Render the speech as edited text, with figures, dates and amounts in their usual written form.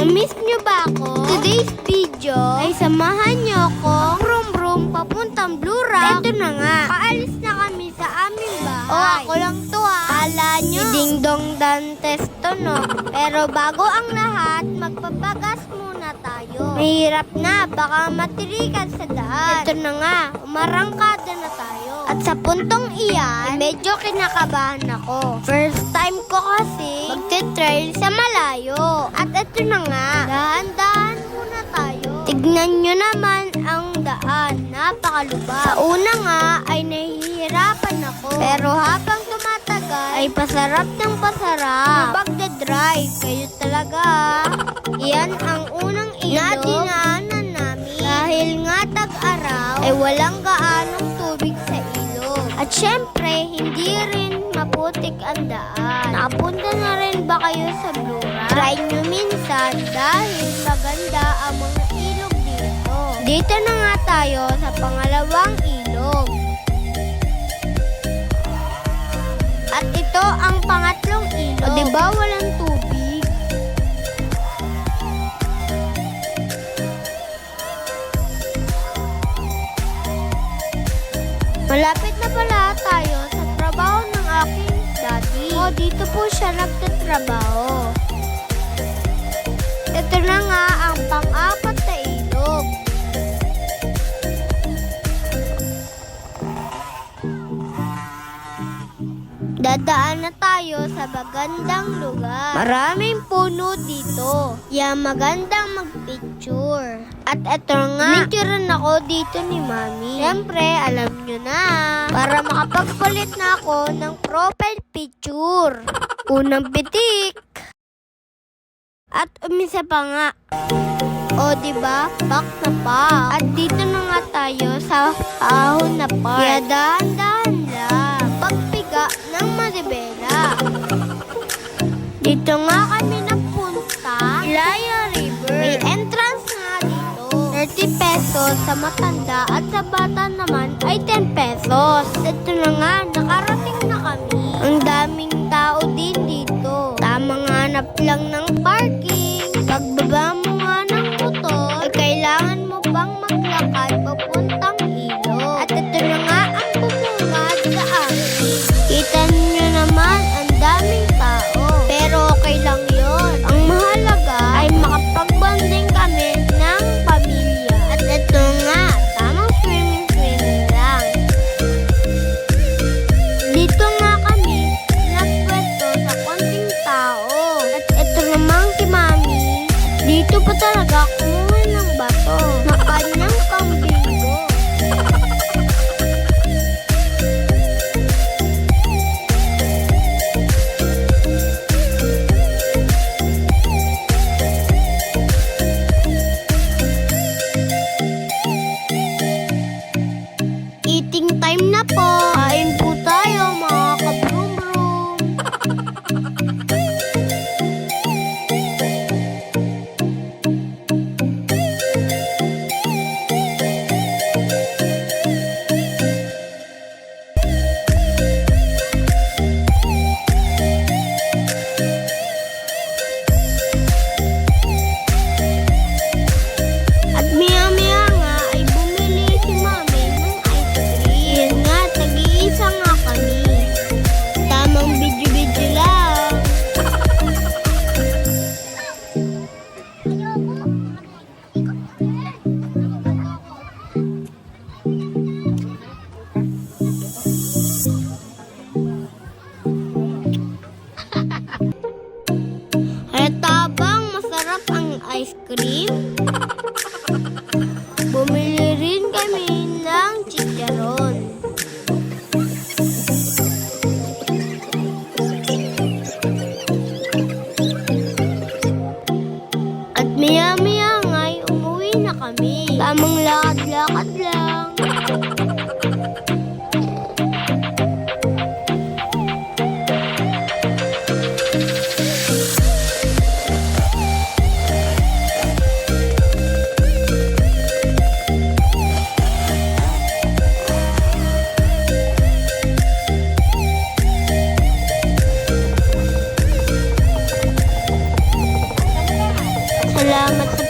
Na-miss nyo ba ako? Today's video ay samahan nyo ako brum papuntang Blue Rock. Ito na nga, paalis na kami sa aming bahay. Oh, ako lang to Kala nyo, Ding Dong Dantes to no. Pero bago ang lahat, magpapagas muna tayo. Mahirap na, baka matirikan sa daan. Ito na nga, umarangkada na tayo. At sa puntong iyan, medyo kinakabahan ako. First time ko kasi magte-trail sa malayo. At ito na nga, dahan-dahan muna tayo. Tignan nyo naman ang daan, napakalubak. Sa una nga ay nahihirapan ako. Pero habang tumatagal ay pasarap ng pasarap. Pagdadrive, kayo talaga. Iyan ang unang ilog na dinaanan namin. Dahil nga tag-araw ay walang gaanong tubig sa ilog. At syempre, hindi rin maputik ang daan. Nakapunta na rin ba kayo sa Blue Rock? Try nyo minsan dahil maganda ang mga ilog dito. Dito na nga tayo sa pangalawang ilog. At ito ang pangatlong ilog. O diba walang tubig? Malapit na pala tayo sa trabaho ng aking daddy. O dito po siya nagtatrabaho. Ito na nga ang pang-apat na ilog. Dadaan na tayo sa magandang lugar. Maraming puno dito. Magandang magpicture. At eto nga, picturean ako dito ni Mami. Siyempre, alam nyo na. Para makapagpalit na ako ng profile picture. Unang pitik. At umisa pa nga. O diba, back na pa. At dito na nga tayo sa ahon na park. Kaya dahan-dahan lang. Pagpiga ng Maribela. Dito nga kami napunta. Ilaya River. May entrance nga dito. 30 pesos sa matanda at sa bata naman ay 10 pesos. Ito na nga, nakarating na kami. Ang daming tao din dito. Tamang hanap lang ng parking. Pagbaba mo nga ng motor, ay kailangan mo bang maglakad papuntang ilog. At ito na nga ang bumungad sa amin. Kita nyo naman ang daming tao. Pero okay lang yon. Ang mahalaga ay makapagbanding kami ng pamilya. At ito nga, tamang swimming lang. Dito nga kami nagpwesto sa konting tao. At ito naman si Mami. Dito pa talaga kumuha ng bato na kanyang pambilgo. Eating time na po. Kain po tayo mga kabrum-brum. At maya-maya nga ay bumili si Mami ng ice cream. Yan nga, tag-iisa nga kami. Tamang video-video lang. Halata bang masarap ang ice cream? Bumili rin kami ng chicharon. At maya-maya nga'y umuwi na kami. Tamang lakad-lakad lang. salamat sa